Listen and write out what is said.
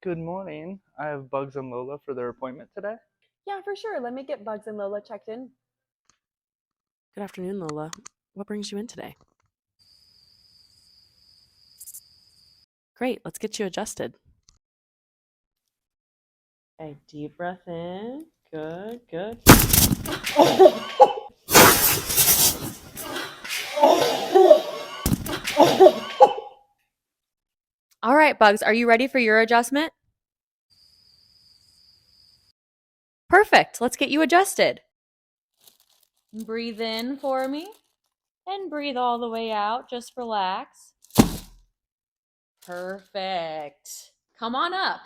Good morning. I have Bugs and Lola for their appointment today. Yeah, for sure. Let me get Bugs and Lola checked in. Good afternoon, Lola. What brings you in today? Great, let's get you adjusted. Okay, deep breath in. Good, good. All right, Bugs, are you ready for your adjustment? Perfect. Let's get you adjusted. Breathe in for me and breathe all the way out. Just relax. Perfect. Come on up.